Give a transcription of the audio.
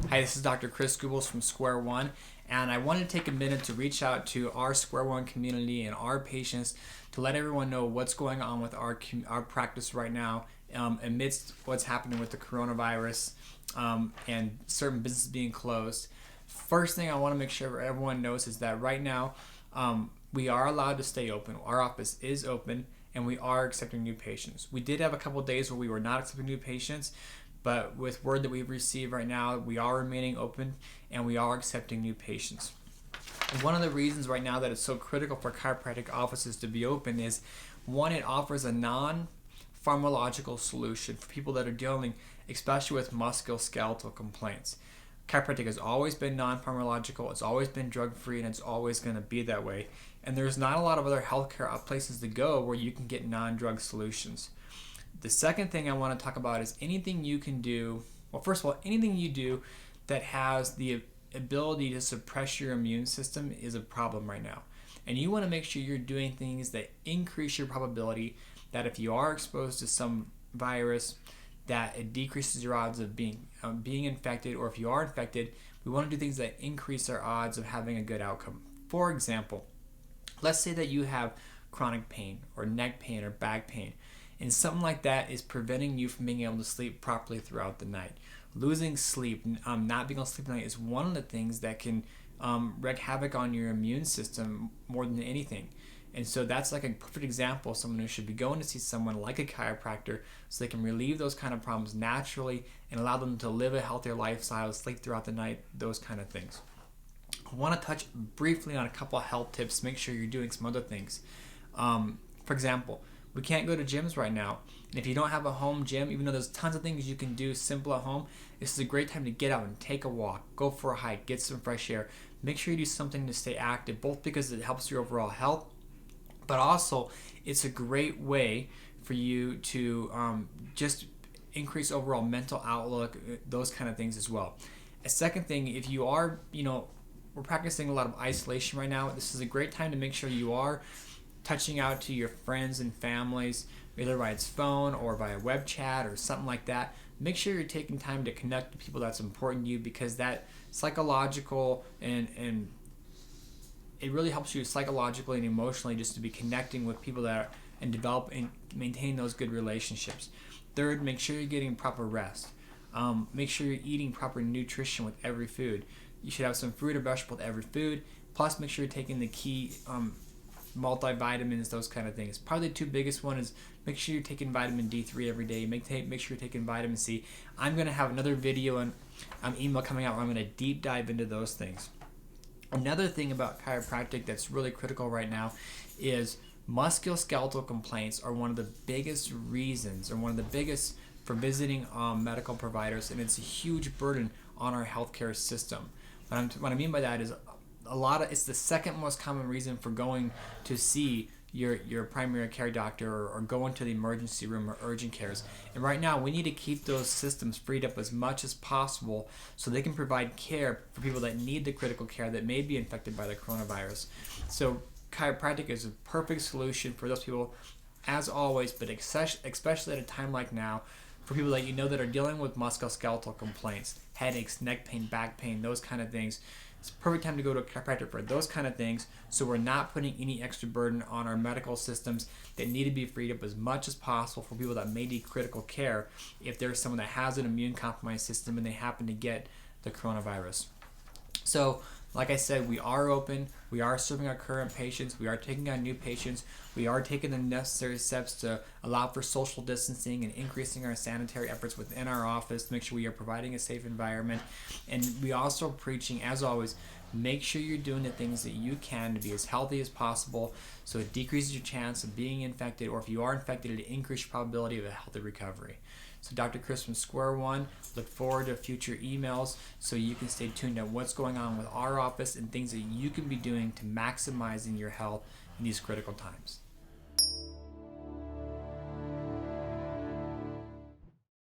Hi, this is Dr. Chris Gubles from Square One, and I wanted to take a minute to reach out to our Square One community and our patients to let everyone know what's going on with our practice right now amidst what's happening with the coronavirus and certain businesses being closed. First thing I want to make sure everyone knows is that right now we are allowed to stay open. Our office is open and we are accepting new patients. We did have a couple of days where we were not accepting new patients, but with word that we've received right now, we are remaining open and we are accepting new patients. And one of the reasons right now that it's so critical for chiropractic offices to be open is, one, it offers a non-pharmacological solution for people that are dealing especially with musculoskeletal complaints. Chiropractic has always been non-pharmacological, it's always been drug-free, and it's always going to be that way. And there's not a lot of other healthcare places to go where you can get non-drug solutions. The second thing I want to talk about is anything you can do. Well, first of all, anything you do that has the ability to suppress your immune system is a problem right now. And you want to make sure you're doing things that increase your probability that if you are exposed to some virus, that it decreases your odds of being infected, or if you are infected, we want to do things that increase our odds of having a good outcome. For example, let's say that you have chronic pain or neck pain or back pain, and something like that is preventing you from being able to sleep properly throughout the night. Losing sleep, not being able to sleep at night is one of the things that can wreak havoc on your immune system more than anything. And so that's like a perfect example of someone who should be going to see someone like a chiropractor so they can relieve those kind of problems naturally and allow them to live a healthier lifestyle, sleep throughout the night, those kind of things. I want to touch briefly on a couple of health tips. Make sure you're doing some other things. For example, we can't go to gyms right now. And if you don't have a home gym, even though there's tons of things you can do simple at home, this is a great time to get out and take a walk, go for a hike, get some fresh air. Make sure you do something to stay active, both because it helps your overall health, but also it's a great way for you to just increase overall mental outlook, those kind of things as well. A second thing, if you are, we're practicing a lot of isolation right now. This is a great time to make sure you are touching out to your friends and families, either by its phone or via web chat or something like that. Make sure you're taking time to connect with people that's important to you, because that psychological and it really helps you psychologically and emotionally just to be connecting with people that are, and develop and maintain those good relationships. Third, make sure you're getting proper rest. Make sure you're eating proper nutrition with every food. You should have some fruit or vegetable with every food. Plus, make sure you're taking the key multivitamins, those kind of things. Probably the two biggest one is make sure you're taking vitamin D3 every day. Make sure you're taking vitamin C. I'm going to have another video and email coming out where I'm going to deep dive into those things. Another thing about chiropractic that's really critical right now is musculoskeletal complaints are one of the biggest reasons, or one of the biggest for visiting medical providers, and it's a huge burden on our healthcare system. What I mean by that is it's the second most common reason for going to see your primary care doctor or going to the emergency room or urgent cares. And right now we need to keep those systems freed up as much as possible so they can provide care for people that need the critical care that may be infected by the coronavirus. So chiropractic is a perfect solution for those people, as always, but especially at a time like now, for people that that are dealing with musculoskeletal complaints, headaches, neck pain, back pain, those kind of things. It's a perfect time to go to a chiropractor for those kind of things, so we're not putting any extra burden on our medical systems that need to be freed up as much as possible for people that may need critical care if there's someone that has an immune compromised system and they happen to get the coronavirus. So, like I said, we are open, we are serving our current patients, we are taking on new patients, we are taking the necessary steps to allow for social distancing and increasing our sanitary efforts within our office to make sure we are providing a safe environment. And we also preaching, as always, make sure you're doing the things that you can to be as healthy as possible so it decreases your chance of being infected, or if you are infected, it increases your probability of a healthy recovery. So Dr. Chris from Square One, look forward to future emails so you can stay tuned to what's going on with our office and things that you can be doing to maximizing your health in these critical times.